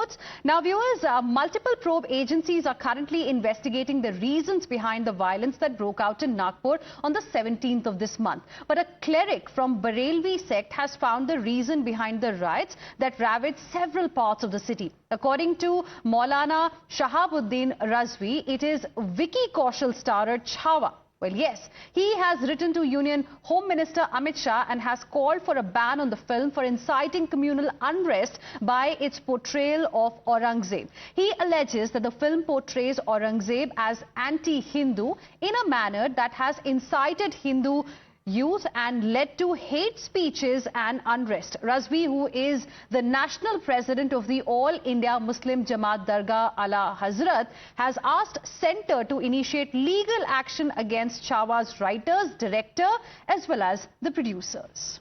reports. Now viewers, multiple probe agencies are currently investigating the reasons behind the violence that broke out in Nagpur on the 17th of this month. But a cleric from Barelvi sect has found the reason behind the riots that ravaged several parts of the city. According to Maulana Shahabuddin Razvi, it is Vicky Kaushal starrer Chhawa. Well, yes, he has written to Union Home Minister Amit Shah and has called for a ban on the film for inciting communal unrest by its portrayal of Aurangzeb. He alleges that the film portrays Aurangzeb as anti-Hindu in a manner that has incited Hindu youth and led to hate speeches and unrest. Razvi, who is the national president of the All India Muslim Jamaat Dargah Ala Hazrat, has asked Centre to initiate legal action against Chhawa's writers, director as well as the producers.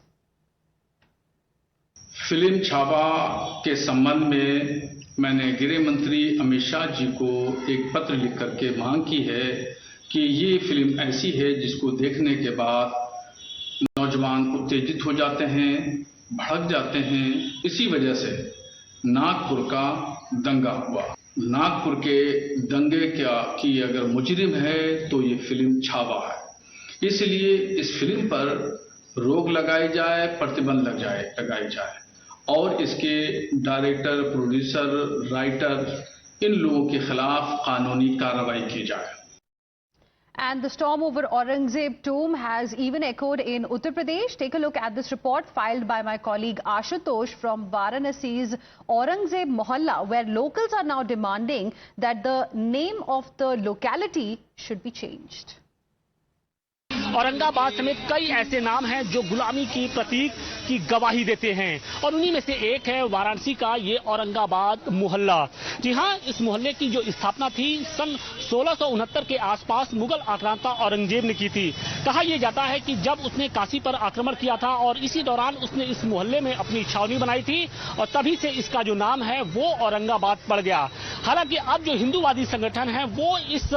Film Chhaava के संबंध में मैंने गृह मंत्री अमित शाह जी को एक पत्र लिख करके मांग की है कि ये फिल्म ऐसी है जिसको देखने के बाद नौजवान उत्तेजित हो जाते हैं, भड़क जाते हैं। इसी वजह से नागपुर का दंगा हुआ। नागपुर के दंगे की अगर मुजरिम है तो ये फिल्म छावा है। इसलिए इस फिल्म पर रोक लगाई जाए, प्रतिबंध लगाई जाए और इसके डायरेक्टर, प्रोड्यूसर, राइटर इन लोगों के खिलाफ कानूनी कार्रवाई की जाए। And the storm over Aurangzeb tomb has even echoed in Uttar Pradesh. Take a look at this report filed by my colleague Ashutosh from Varanasi's Aurangzeb Mohalla, where locals are now demanding that the name of the locality should be changed. Aurangabad समेत कई ऐसे नाम हैं जो गुलामी की प्रतीक की गवाही देते हैं और उन्हीं में से एक है वाराणसी का ये औरंगाबाद मोहल्ला। जी हां, इस मोहल्ले की जो स्थापना थी सन 1669 के आसपास मुगल आक्रांता औरंगजेब ने की थी। कहा यह जाता है कि जब उसने काशी पर आक्रमण किया था और इसी दौरान उसने इस मोहल्ले में अपनी छावनी बनाई थी और तभी से इसका जो नाम है वो औरंगाबाद पड़ गया। हालांकि अब जो हिंदूवादी संगठन है वो इस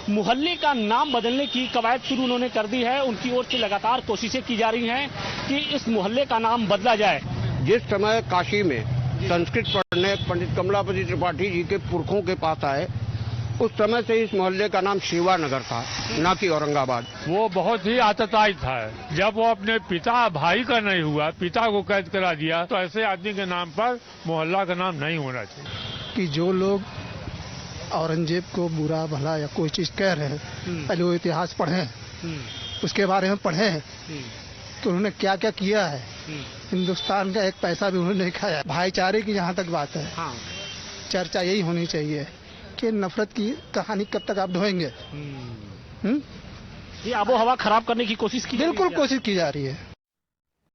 मोहल्ले का नाम बदलने की कवायद शुरू उन्होंने कर दी है। उनकी ओर से लगातार कोशिशें की जा रही हैं कि इस मोहल्ले का नाम बदला जाए। जिस समय काशी में संस्कृत पढ़ने पंडित कमलापति त्रिपाठी जी के पुरखों के पास आए, उस समय से इस मोहल्ले का नाम शिवा नगर था, न कि औरंगाबाद। वो बहुत ही आतताई था। जब वो अपने पिता भाई का नहीं हुआ, पिता को कैद करा दिया, तो ऐसे आदमी के नाम पर मोहल्ला का नाम नहीं होना चाहिए। कि जो लोग औरंगजेब को बुरा भला या कोई चीज कह रहे हैं, पहले वो इतिहास पढ़े, उसके बारे में पढ़े तो उन्होंने क्या क्या किया है। हिंदुस्तान का एक पैसा भी उन्होंने नहीं खाया। भाईचारे की जहाँ तक बात है, चर्चा यही होनी चाहिए कि नफरत की कहानी कब तक आप ढोएंगे। ये आबो हवा खराब करने की कोशिश की, बिल्कुल कोशिश की जा रही है।